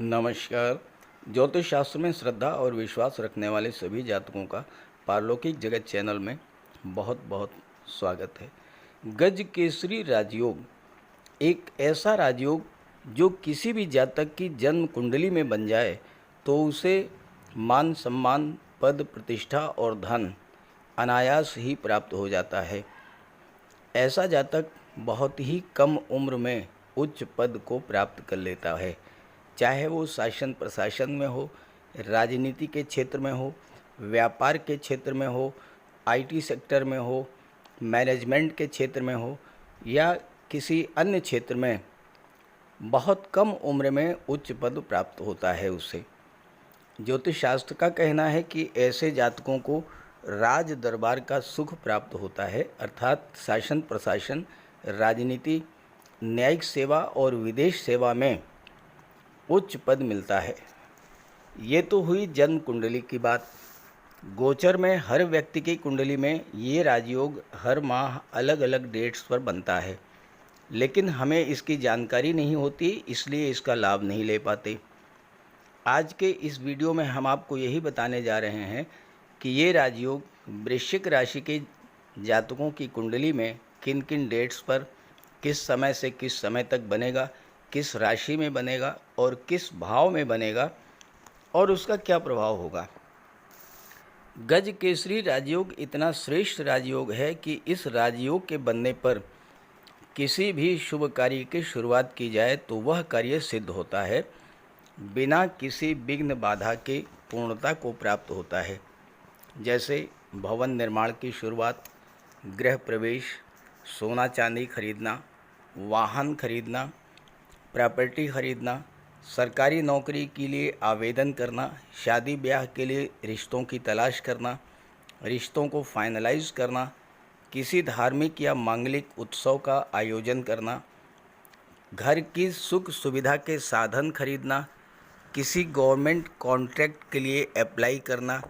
नमस्कार। ज्योतिष शास्त्र में श्रद्धा और विश्वास रखने वाले सभी जातकों का पारलौकिक जगत चैनल में बहुत बहुत स्वागत है। गज केसरी राजयोग एक ऐसा राजयोग जो किसी भी जातक की जन्म कुंडली में बन जाए तो उसे मान सम्मान, पद, प्रतिष्ठा और धन अनायास ही प्राप्त हो जाता है। ऐसा जातक बहुत ही कम उम्र में उच्च पद को प्राप्त कर लेता है, चाहे वो शासन प्रशासन में हो, राजनीति के क्षेत्र में हो, व्यापार के क्षेत्र में हो, आईटी सेक्टर में हो, मैनेजमेंट के क्षेत्र में हो या किसी अन्य क्षेत्र में। बहुत कम उम्र में उच्च पद प्राप्त होता है उसे। ज्योतिष शास्त्र का कहना है कि ऐसे जातकों को राज दरबार का सुख प्राप्त होता है, अर्थात शासन प्रशासन, राजनीति, न्यायिक सेवा और विदेश सेवा में उच्च पद मिलता है। ये तो हुई जन्म कुंडली की बात। गोचर में हर व्यक्ति की कुंडली में ये राजयोग हर माह अलग अलग डेट्स पर बनता है, लेकिन हमें इसकी जानकारी नहीं होती, इसलिए इसका लाभ नहीं ले पाते। आज के इस वीडियो में हम आपको यही बताने जा रहे हैं कि ये राजयोग वृश्चिक राशि के जातकों की कुंडली में किन किन डेट्स पर किस समय से किस समय तक बनेगा, किस राशि में बनेगा और किस भाव में बनेगा और उसका क्या प्रभाव होगा। गज केसरी राजयोग इतना श्रेष्ठ राजयोग है कि इस राजयोग के बनने पर किसी भी शुभ कार्य की शुरुआत की जाए तो वह कार्य सिद्ध होता है, बिना किसी विघ्न बाधा के पूर्णता को प्राप्त होता है। जैसे भवन निर्माण की शुरुआत, गृह प्रवेश, सोना चांदी खरीदना, वाहन खरीदना, प्रॉपर्टी खरीदना, सरकारी नौकरी के लिए आवेदन करना, शादी ब्याह के लिए रिश्तों की तलाश करना, रिश्तों को फाइनलाइज करना, किसी धार्मिक या मांगलिक उत्सव का आयोजन करना, घर की सुख सुविधा के साधन खरीदना, किसी गवर्नमेंट कॉन्ट्रैक्ट के लिए अप्लाई करना,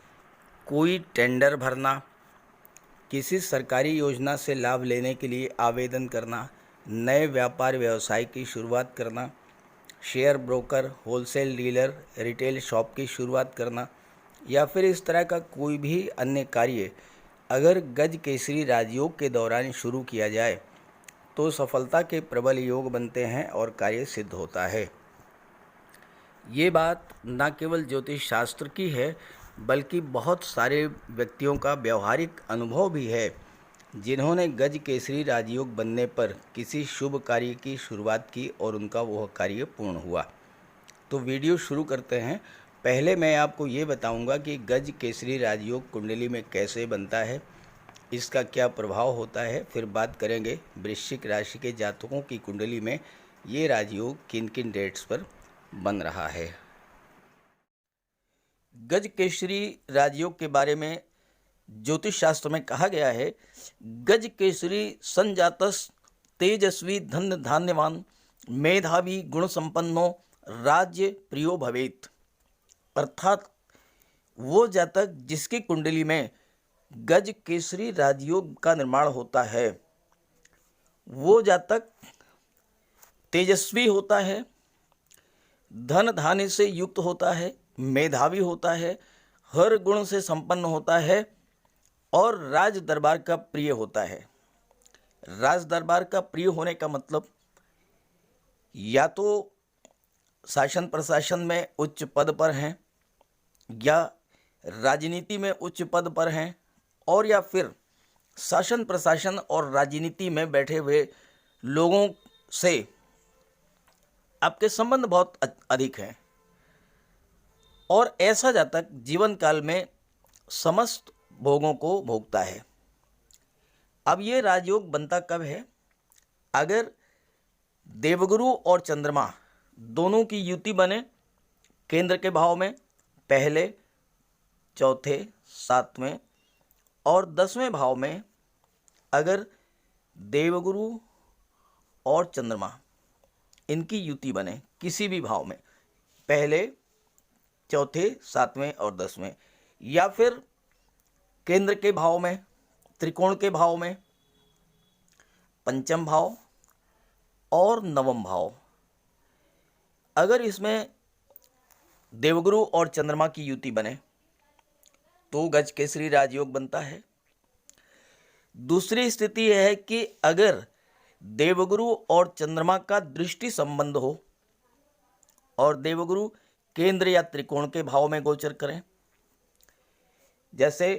कोई टेंडर भरना, किसी सरकारी योजना से लाभ लेने के लिए आवेदन करना, नए व्यापार व्यवसाय की शुरुआत करना, share broker, wholesale dealer, retail shop की शुरुआत करना या फिर इस तरह का कोई भी अन्य कार्य अगर गज केसरी राजयोग के दौरान शुरू किया जाए तो सफलता के प्रबल योग बनते हैं और कार्य सिद्ध होता है। ये बात न केवल ज्योतिष शास्त्र की है बल्कि बहुत सारे व्यक्तियों का व्यवहारिक अनुभव भी है, जिन्होंने गज केसरी राजयोग बनने पर किसी शुभ कार्य की शुरुआत की और उनका वह कार्य पूर्ण हुआ। तो वीडियो शुरू करते हैं। पहले मैं आपको ये बताऊंगा कि गज केसरी राजयोग कुंडली में कैसे बनता है, इसका क्या प्रभाव होता है। फिर बात करेंगे वृश्चिक राशि के जातकों की कुंडली में ये राजयोग किन किन डेट्स पर बन रहा है। गज केसरी राजयोग के बारे में ज्योतिष शास्त्र में कहा गया है, गज केसरी संजातस तेजस्वी धन धान्यवान मेधावी गुण संपन्नो राज्य प्रियो भवेत। अर्थात वो जातक जिसकी कुंडली में गज केसरी राजयोग का निर्माण होता है, वो जातक तेजस्वी होता है, धन धान्य से युक्त होता है, मेधावी होता है, हर गुण से संपन्न होता है और राज दरबार का प्रिय होता है। राज दरबार का प्रिय होने का मतलब या तो शासन प्रशासन में उच्च पद पर हैं या राजनीति में उच्च पद पर हैं और या फिर शासन प्रशासन और राजनीति में बैठे हुए लोगों से आपके संबंध बहुत अधिक हैं और ऐसा जातक जीवन काल में समस्त भोगों को भोगता है। अब ये राजयोग बनता कब है? अगर देवगुरु और चंद्रमा दोनों की युति बने केंद्र के भाव में, पहले, चौथे, सातवें और 10वें भाव में, अगर देवगुरु और चंद्रमा इनकी युति बने किसी भी भाव में, पहले, चौथे, सातवें और 10वें, या फिर केंद्र के भाव में, त्रिकोण के भाव में, पंचम भाव और नवम भाव, अगर इसमें देवगुरु और चंद्रमा की युति बने तो गज केसरी राजयोग बनता है। दूसरी स्थिति यह है कि अगर देवगुरु और चंद्रमा का दृष्टि संबंध हो और देवगुरु केंद्र या त्रिकोण के भाव में गोचर करें, जैसे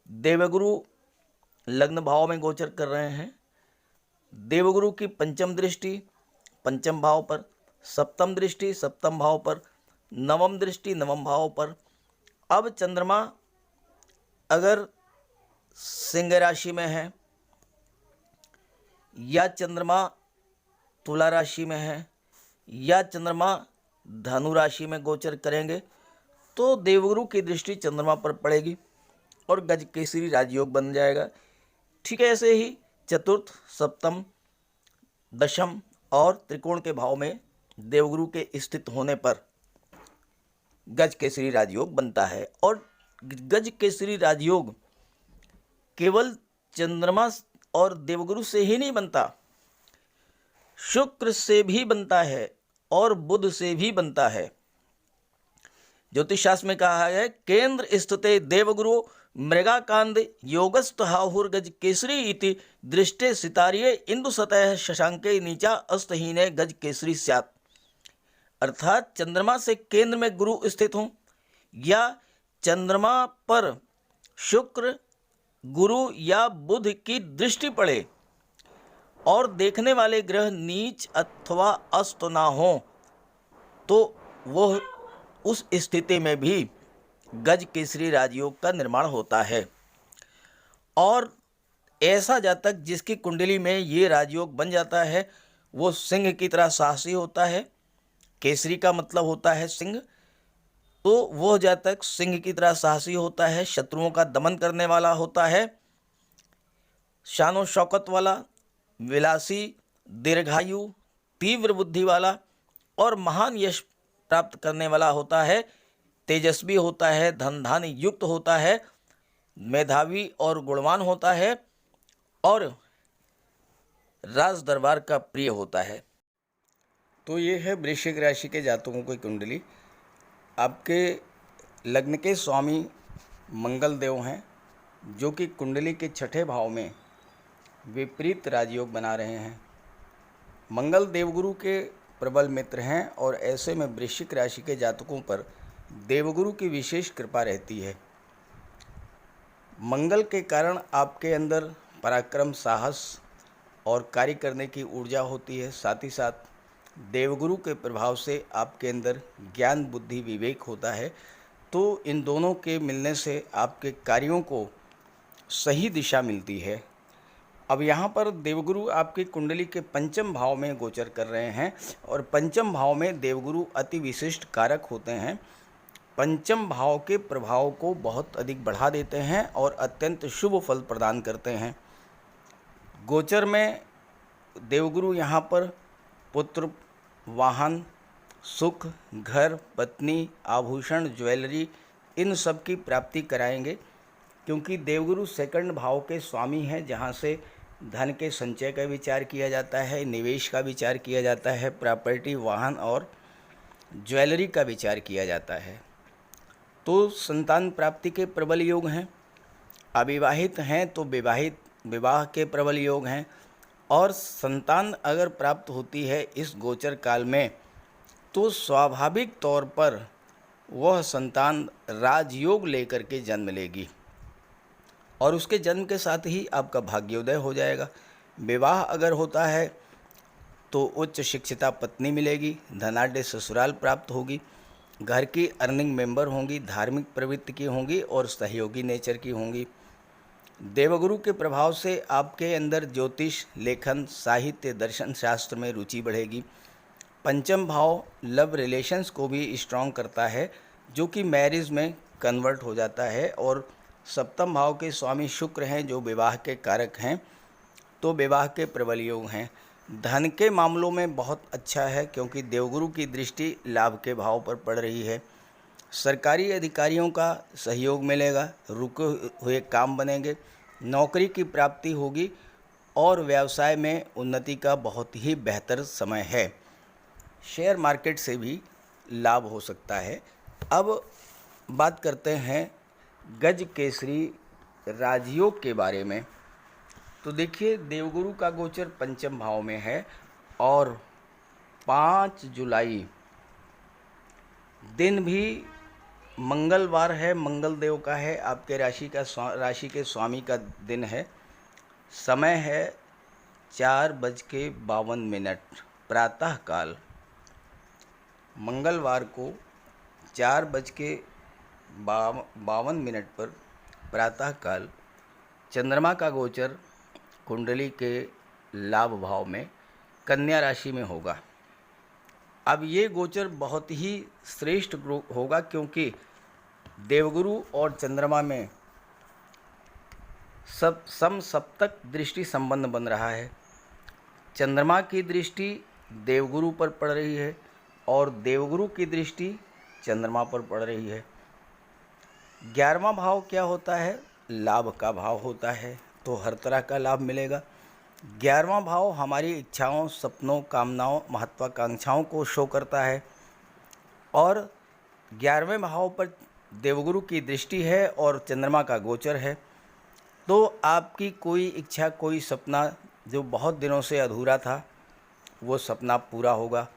देवगुरु लग्न भाव में गोचर कर रहे हैं, देवगुरु की पंचम दृष्टि पंचम भाव पर, सप्तम दृष्टि सप्तम भाव पर, नवम दृष्टि नवम भाव पर। अब चंद्रमा अगर सिंह राशि में है या चंद्रमा तुला राशि में है या चंद्रमा धनु राशि में गोचर करेंगे तो देवगुरु की दृष्टि चंद्रमा पर पड़ेगी और गज केसरी राजयोग बन जाएगा। ठीक है, ऐसे ही चतुर्थ सप्तम दशम और त्रिकोण के भाव में देवगुरु के स्थित होने पर गज केसरी राजयोग बनता है। और गज केसरी राजयोग केवल चंद्रमा और देवगुरु से ही नहीं बनता, शुक्र से भी बनता है और बुध से भी बनता है। ज्योतिष शास्त्र में कहा है केंद्र स्थिते देवगुरु मृगाकांद योगस्थ हाहुर्गज केसरी इति दृष्टे सितारिये इंदु सतह शशांके नीचा अस्तहीने गज केसरी स्यात्। अर्थात चंद्रमा से केंद्र में गुरु स्थित हो या चंद्रमा पर शुक्र गुरु या बुध की दृष्टि पड़े और देखने वाले ग्रह नीच अथवा अस्त ना हो तो वह उस स्थिति में भी गज केसरी राजयोग का निर्माण होता है। और ऐसा जातक जिसकी कुंडली में ये राजयोग बन जाता है वो सिंह की तरह साहसी होता है। केसरी का मतलब होता है सिंह, तो वह जातक सिंह की तरह साहसी होता है, शत्रुओं का दमन करने वाला होता है, शानो शौकत वाला, विलासी, दीर्घायु, तीव्र बुद्धि वाला और महान यश प्राप्त करने वाला होता है, तेजस्वी होता है, धन धान्य युक्त होता है, मेधावी और गुणवान होता है और राज दरबार का प्रिय होता है। तो ये है वृश्चिक राशि के जातकों की कुंडली। आपके लग्न के स्वामी मंगल देव हैं जो कि कुंडली के छठे भाव में विपरीत राजयोग बना रहे हैं। मंगल देवगुरु के प्रबल मित्र हैं और ऐसे में वृश्चिक राशि के जातकों पर देवगुरु की विशेष कृपा रहती है। मंगल के कारण आपके अंदर पराक्रम, साहस और कार्य करने की ऊर्जा होती है। साथ ही साथ देवगुरु के प्रभाव से आपके अंदर ज्ञान, बुद्धि, विवेक होता है। तो इन दोनों के मिलने से आपके कार्यों को सही दिशा मिलती है। अब यहाँ पर देवगुरु आपकी कुंडली के पंचम भाव में गोचर कर रहे हैं और पंचम भाव में देवगुरु अति विशिष्ट कारक होते हैं। पंचम भाव के प्रभाव को बहुत अधिक बढ़ा देते हैं और अत्यंत शुभ फल प्रदान करते हैं। गोचर में देवगुरु यहाँ पर पुत्र, वाहन, सुख, घर, पत्नी, आभूषण, ज्वेलरी इन सब की प्राप्ति कराएंगे, क्योंकि देवगुरु सेकंड भाव के स्वामी हैं, जहाँ से धन के संचय का विचार किया जाता है, निवेश का विचार किया जाता है, प्रॉपर्टी, वाहन और ज्वेलरी का विचार किया जाता है। तो संतान प्राप्ति के प्रबल योग हैं। अविवाहित हैं तो विवाह के प्रबल योग हैं और संतान अगर प्राप्त होती है इस गोचर काल में तो स्वाभाविक तौर पर वह संतान राजयोग लेकर के जन्म लेगी और उसके जन्म के साथ ही आपका भाग्योदय हो जाएगा। विवाह अगर होता है तो उच्च शिक्षिता पत्नी मिलेगी, धनाढ्य ससुराल प्राप्त होगी, घर की अर्निंग मेंबर होंगी, धार्मिक प्रवृत्ति की होंगी और सहयोगी नेचर की होंगी। देवगुरु के प्रभाव से आपके अंदर ज्योतिष, लेखन, साहित्य, दर्शन शास्त्र में रुचि बढ़ेगी। पंचम भाव लव रिलेशंस को भी स्ट्रॉन्ग करता है, जो कि मैरिज में कन्वर्ट हो जाता है। और सप्तम भाव के स्वामी शुक्र हैं जो विवाह के कारक हैं, तो विवाह के प्रबल योग हैं। धन के मामलों में बहुत अच्छा है क्योंकि देवगुरु की दृष्टि लाभ के भाव पर पड़ रही है। सरकारी अधिकारियों का सहयोग मिलेगा, रुके हुए काम बनेंगे, नौकरी की प्राप्ति होगी और व्यवसाय में उन्नति का बहुत ही बेहतर समय है। शेयर मार्केट से भी लाभ हो सकता है। अब बात करते हैं गज केसरी राजयोग के बारे में। तो देखिए, देवगुरु का गोचर पंचम भाव में है और 5 जुलाई दिन भी मंगलवार है, मंगल देव का है, आपके राशि के स्वामी का दिन है। समय है 4:52 प्रातः काल। मंगलवार को 4:52 पर प्रातः काल चंद्रमा का गोचर कुंडली के लाभ भाव में कन्या राशि में होगा। अब ये गोचर बहुत ही श्रेष्ठ होगा क्योंकि देवगुरु और चंद्रमा में समसप्तक दृष्टि संबंध बन रहा है। चंद्रमा की दृष्टि देवगुरु पर पड़ रही है और देवगुरु की दृष्टि चंद्रमा पर पड़ रही है। 11वां भाव क्या होता है? लाभ का भाव होता है, तो हर तरह का लाभ मिलेगा। 11वां भाव हमारी इच्छाओं, सपनों, कामनाओं, महत्वाकांक्षाओं को शो करता है और 11वें भाव पर देवगुरु की दृष्टि है और चंद्रमा का गोचर है। तो आपकी कोई इच्छा, कोई सपना जो बहुत दिनों से अधूरा था, वो सपना पूरा होगा।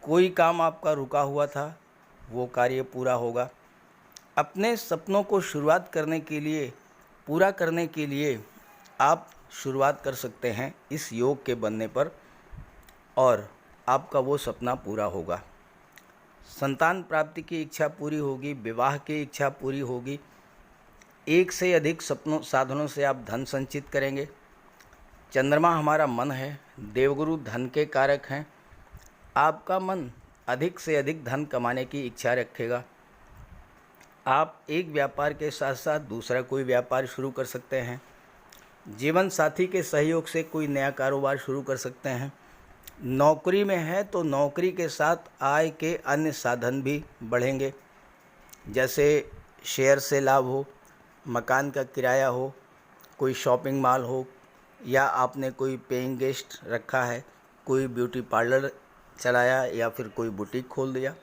कोई काम आपका रुका हुआ था, वो कार्य पूरा होगा। अपने सपनों को शुरुआत करने के लिए, पूरा करने के लिए आप शुरुआत कर सकते हैं इस योग के बनने पर और आपका वो सपना पूरा होगा। संतान प्राप्ति की इच्छा पूरी होगी, विवाह की इच्छा पूरी होगी। एक से अधिक साधनों से आप धन संचित करेंगे। चंद्रमा हमारा मन है, देवगुरु धन के कारक हैं। आपका मन अधिक से अधिक धन कमाने की इच्छा रखेगा। आप एक व्यापार के साथ साथ दूसरा कोई व्यापार शुरू कर सकते हैं। जीवन साथी के सहयोग से कोई नया कारोबार शुरू कर सकते हैं। नौकरी में है तो नौकरी के साथ आय के अन्य साधन भी बढ़ेंगे, जैसे शेयर से लाभ हो, मकान का किराया हो, कोई शॉपिंग मॉल हो, या आपने कोई पेइंग गेस्ट रखा है, कोई ब्यूटी पार्लर चलाया या फिर कोई बुटीक खोल दिया।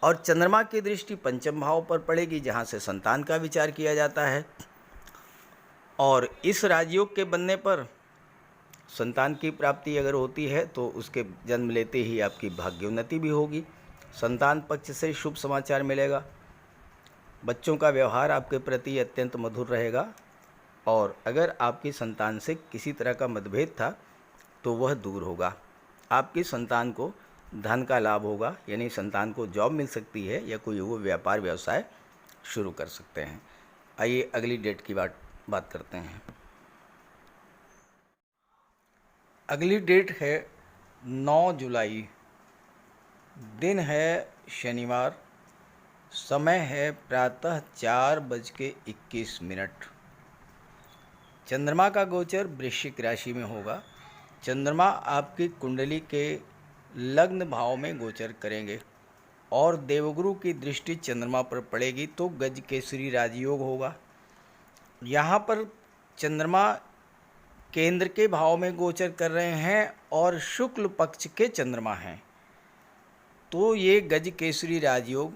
और चंद्रमा की दृष्टि पंचम भाव पर पड़ेगी जहाँ से संतान का विचार किया जाता है और इस राजयोग के बनने पर संतान की प्राप्ति अगर होती है तो उसके जन्म लेते ही आपकी भाग्योन्नति भी होगी। संतान पक्ष से शुभ समाचार मिलेगा। बच्चों का व्यवहार आपके प्रति अत्यंत मधुर रहेगा और अगर आपकी संतान से किसी तरह का मतभेद था तो वह दूर होगा। आपकी संतान को धन का लाभ होगा, यानी संतान को जॉब मिल सकती है या कोई वो व्यापार व्यवसाय शुरू कर सकते हैं। आइए अगली डेट की बात करते हैं। अगली डेट है 9 जुलाई। दिन है शनिवार। समय है प्रातः 4:21। चंद्रमा का गोचर वृश्चिक राशि में होगा। चंद्रमा आपकी कुंडली के लग्न भाव में गोचर करेंगे और देवगुरु की दृष्टि चंद्रमा पर पड़ेगी तो गज केसरी राजयोग होगा। यहाँ पर चंद्रमा केंद्र के भाव में गोचर कर रहे हैं और शुक्ल पक्ष के चंद्रमा हैं, तो ये गज केसरी राजयोग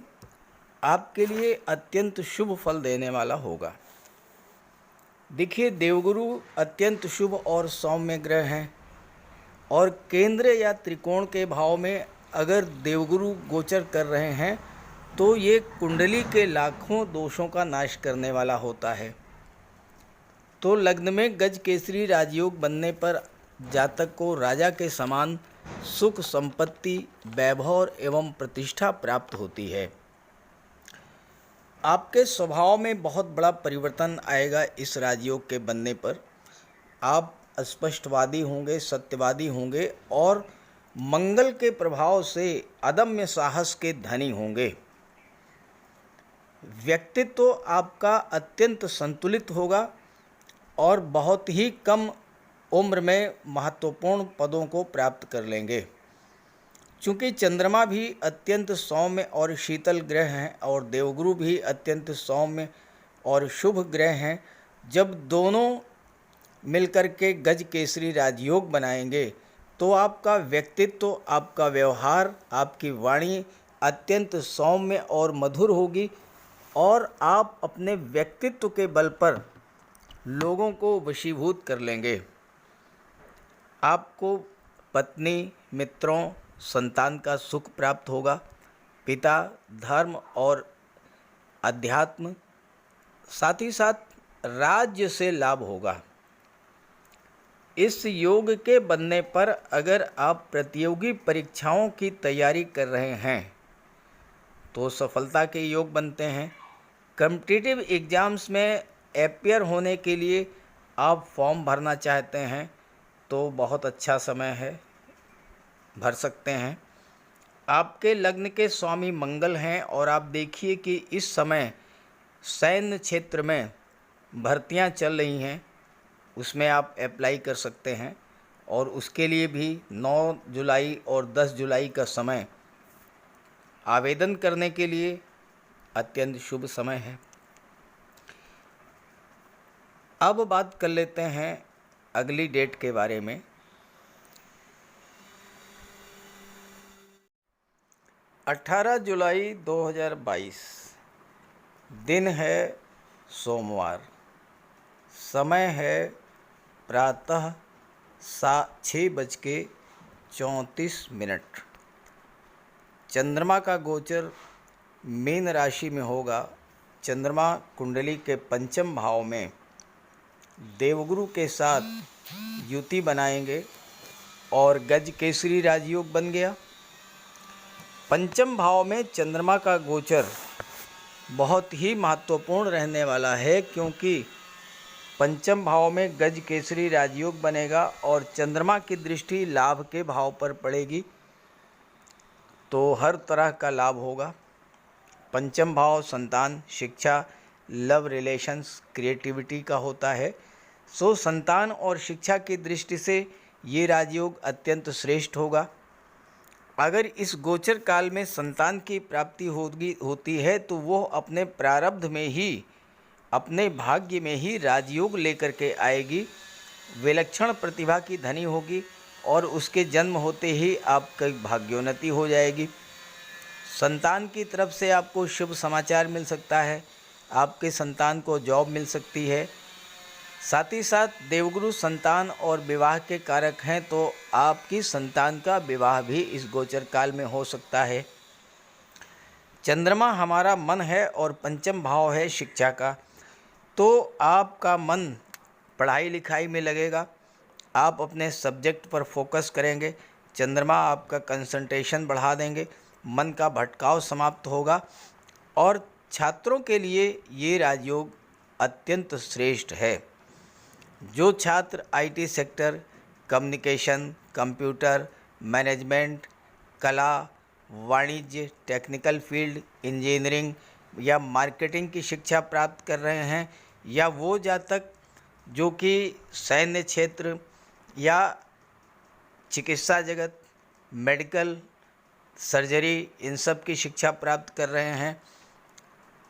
आपके लिए अत्यंत शुभ फल देने वाला होगा। देखिए, देवगुरु अत्यंत शुभ और सौम्य ग्रह हैं और केंद्र या त्रिकोण के भाव में अगर देवगुरु गोचर कर रहे हैं तो ये कुंडली के लाखों दोषों का नाश करने वाला होता है। तो लग्न में गज केसरी राजयोग बनने पर जातक को राजा के समान सुख, संपत्ति, वैभव एवं प्रतिष्ठा प्राप्त होती है। आपके स्वभाव में बहुत बड़ा परिवर्तन आएगा इस राजयोग के बनने पर। आप स्पष्टवादी होंगे, सत्यवादी होंगे और मंगल के प्रभाव से अदम्य साहस के धनी होंगे। व्यक्तित्व आपका अत्यंत संतुलित होगा और बहुत ही कम उम्र में महत्वपूर्ण पदों को प्राप्त कर लेंगे। चूँकि चंद्रमा भी अत्यंत सौम्य और शीतल ग्रह हैं और देवगुरु भी अत्यंत सौम्य और शुभ ग्रह हैं, जब दोनों मिलकर के गज केसरी राजयोग बनाएंगे तो आपका व्यक्तित्व, आपका व्यवहार, आपकी वाणी, अत्यंत सौम्य और मधुर होगी और आप अपने व्यक्तित्व के बल पर लोगों को वशीभूत कर लेंगे। आपको पत्नी, मित्रों, संतान का सुख प्राप्त होगा। पिता, धर्म और अध्यात्म, साथ ही साथ राज्य से लाभ होगा। इस योग के बनने पर अगर आप प्रतियोगी परीक्षाओं की तैयारी कर रहे हैं तो सफलता के योग बनते हैं। कॉम्पिटिटिव एग्ज़ाम्स में अपीयर होने के लिए आप फॉर्म भरना चाहते हैं तो बहुत अच्छा समय है, भर सकते हैं। आपके लग्न के स्वामी मंगल हैं और आप देखिए कि इस समय सैन्य क्षेत्र में भर्तियां चल रही हैं, उसमें आप अप्लाई कर सकते हैं और उसके लिए भी 9 जुलाई और 10 जुलाई का समय आवेदन करने के लिए अत्यंत शुभ समय है। अब बात कर लेते हैं अगली डेट के बारे में। 18 जुलाई 2022 दिन है सोमवार, समय है प्रातः 6:34। चंद्रमा का गोचर मीन राशि में होगा। चंद्रमा कुंडली के पंचम भाव में देवगुरु के साथ युति बनाएंगे और गज केसरी राजयोग बन गया। पंचम भाव में चंद्रमा का गोचर बहुत ही महत्वपूर्ण रहने वाला है, क्योंकि पंचम भाव में गज केसरी राजयोग बनेगा और चंद्रमा की दृष्टि लाभ के भाव पर पड़ेगी, तो हर तरह का लाभ होगा। पंचम भाव संतान, शिक्षा, लव रिलेशंस, क्रिएटिविटी का होता है। सो संतान और शिक्षा की दृष्टि से ये राजयोग अत्यंत श्रेष्ठ होगा। अगर इस गोचर काल में संतान की प्राप्ति होती है तो वो अपने प्रारब्ध में ही, अपने भाग्य में ही राजयोग लेकर के आएगी। विलक्षण प्रतिभा की धनी होगी और उसके जन्म होते ही आपकी भाग्योन्नति हो जाएगी। संतान की तरफ से आपको शुभ समाचार मिल सकता है, आपके संतान को जॉब मिल सकती है। साथ ही साथ देवगुरु संतान और विवाह के कारक हैं, तो आपकी संतान का विवाह भी इस गोचर काल में हो सकता है। चंद्रमा हमारा मन है और पंचम भाव है शिक्षा का, तो आपका मन पढ़ाई लिखाई में लगेगा, आप अपने सब्जेक्ट पर फोकस करेंगे। चंद्रमा आपका कंसंट्रेशन बढ़ा देंगे, मन का भटकाव समाप्त होगा और छात्रों के लिए ये राजयोग अत्यंत श्रेष्ठ है। जो छात्र IT sector, communication, computer, management, कला, वाणिज्य, टेक्निकल फील्ड, इंजीनियरिंग या मार्केटिंग की शिक्षा प्राप्त कर रहे हैं, या वो जातक जो कि सैन्य क्षेत्र या चिकित्सा जगत, मेडिकल, सर्जरी, इन सब की शिक्षा प्राप्त कर रहे हैं,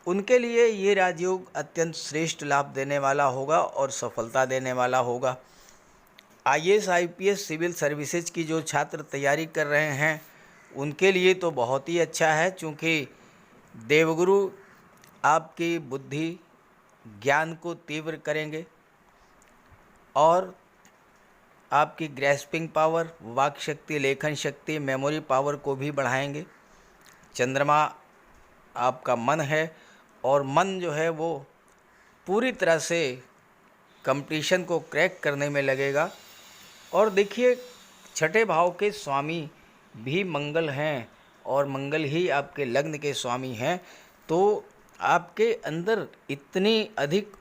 उनके लिए ये राजयोग अत्यंत श्रेष्ठ लाभ देने वाला होगा और सफलता देने वाला होगा। आईएएस, आईपीएस, सिविल सर्विसेज की जो छात्र तैयारी कर रहे हैं उनके लिए तो बहुत ही अच्छा है, क्योंकि देवगुरु आपकी बुद्धि, ज्ञान को तीव्र करेंगे और आपकी ग्रैस्पिंग पावर, वाक शक्ति, लेखन शक्ति, मेमोरी पावर को भी बढ़ाएंगे। चंद्रमा आपका मन है और मन जो है वो पूरी तरह से कंपटीशन को क्रैक करने में लगेगा। और देखिए, छठे भाव के स्वामी भी मंगल हैं और मंगल ही आपके लग्न के स्वामी हैं, तो आपके अंदर इतनी अधिक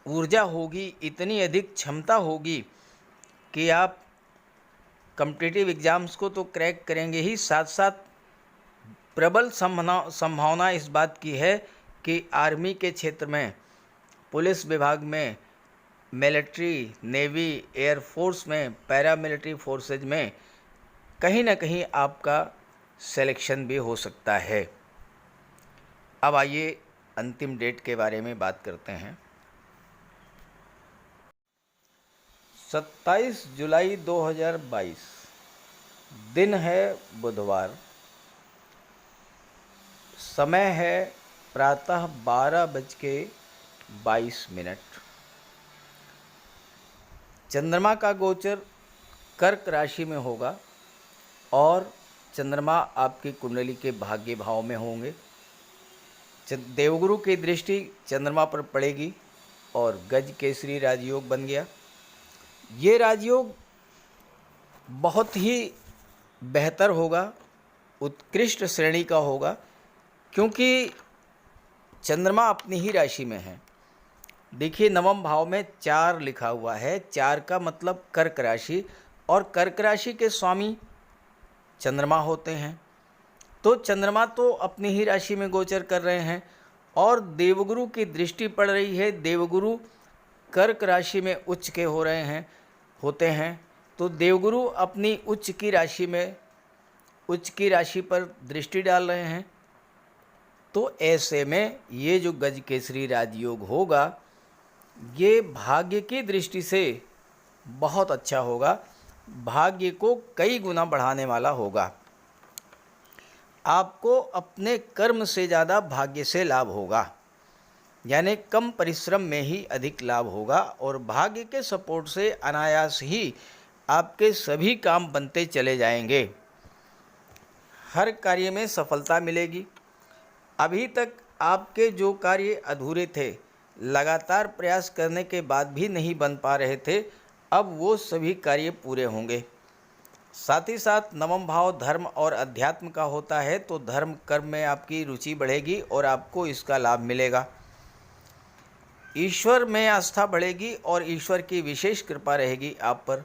ऊर्जा होगी, इतनी अधिक क्षमता होगी कि आप कॉम्पिटिटिव एग्ज़ाम्स को तो क्रैक करेंगे ही, साथ साथ प्रबल संभावना इस बात की है कि आर्मी के क्षेत्र में, पुलिस विभाग में, मिलिट्री, नेवी, एयरफोर्स में, पैरामिलिट्री फोर्सेज में कहीं ना कहीं आपका सिलेक्शन भी हो सकता है। अब आइए अंतिम डेट के बारे में बात करते हैं। 27 जुलाई 2022 दिन है बुधवार, समय है प्रातः 12:22। चंद्रमा का गोचर कर्क राशि में होगा और चंद्रमा आपकी कुंडली के भाग्य भाव में होंगे। देवगुरु की दृष्टि चंद्रमा पर पड़ेगी और गज केसरी राजयोग बन गया। ये राजयोग बहुत ही बेहतर होगा, उत्कृष्ट श्रेणी का होगा, क्योंकि चंद्रमा अपनी ही राशि में है। देखिए, नवम भाव में 4 लिखा हुआ है। 4 का मतलब कर्क राशि, और कर्क राशि के स्वामी चंद्रमा होते हैं। तो चंद्रमा तो अपनी ही राशि में गोचर कर रहे हैं और देवगुरु की दृष्टि पड़ रही है। देवगुरु कर्क राशि में उच्च के होते हैं। तो देवगुरु अपनी उच्च की राशि पर दृष्टि डाल रहे हैं। तो ऐसे में ये जो गज केसरी राजयोग होगा, ये भाग्य की दृष्टि से बहुत अच्छा होगा, भाग्य को कई गुना बढ़ाने वाला होगा। आपको अपने कर्म से ज़्यादा भाग्य से लाभ होगा, यानी कम परिश्रम में ही अधिक लाभ होगा और भाग्य के सपोर्ट से अनायास ही आपके सभी काम बनते चले जाएंगे। हर कार्य में सफलता मिलेगी। अभी तक आपके जो कार्य अधूरे थे, लगातार प्रयास करने के बाद भी नहीं बन पा रहे थे, अब वो सभी कार्य पूरे होंगे। साथ ही साथ नवम भाव धर्म और अध्यात्म का होता है, तो धर्म कर्म में आपकी रुचि बढ़ेगी और आपको इसका लाभ मिलेगा। ईश्वर में आस्था बढ़ेगी और ईश्वर की विशेष कृपा रहेगी आप पर।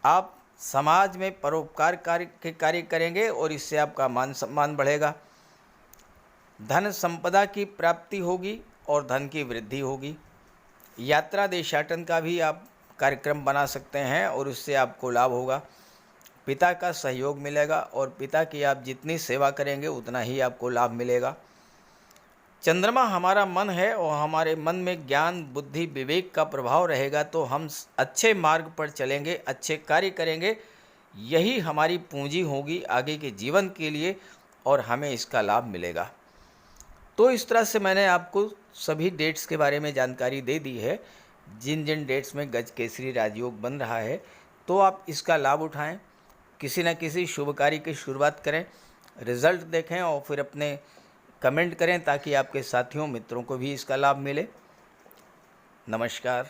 आप समाज में परोपकार कार्य करेंगे और इससे आपका मान सम्मान बढ़ेगा। धन संपदा की प्राप्ति होगी और धन की वृद्धि होगी। यात्रा देशाटन का भी आप कार्यक्रम बना सकते हैं और उससे आपको लाभ होगा। पिता का सहयोग मिलेगा और पिता की आप जितनी सेवा करेंगे उतना ही आपको लाभ मिलेगा। चंद्रमा हमारा मन है और हमारे मन में ज्ञान बुद्धि विवेक का प्रभाव रहेगा, तो हम अच्छे मार्ग पर चलेंगे, अच्छे कार्य करेंगे। यही हमारी पूंजी होगी आगे के जीवन के लिए और हमें इसका लाभ मिलेगा। तो इस तरह से मैंने आपको सभी डेट्स के बारे में जानकारी दे दी है, जिन जिन डेट्स में गज केसरी राजयोग बन रहा है। तो आप इसका लाभ उठाएं, किसी न किसी शुभ कार्य की शुरुआत करें, रिज़ल्ट देखें और फिर अपने कमेंट करें, ताकि आपके साथियों मित्रों को भी इसका लाभ मिले। नमस्कार।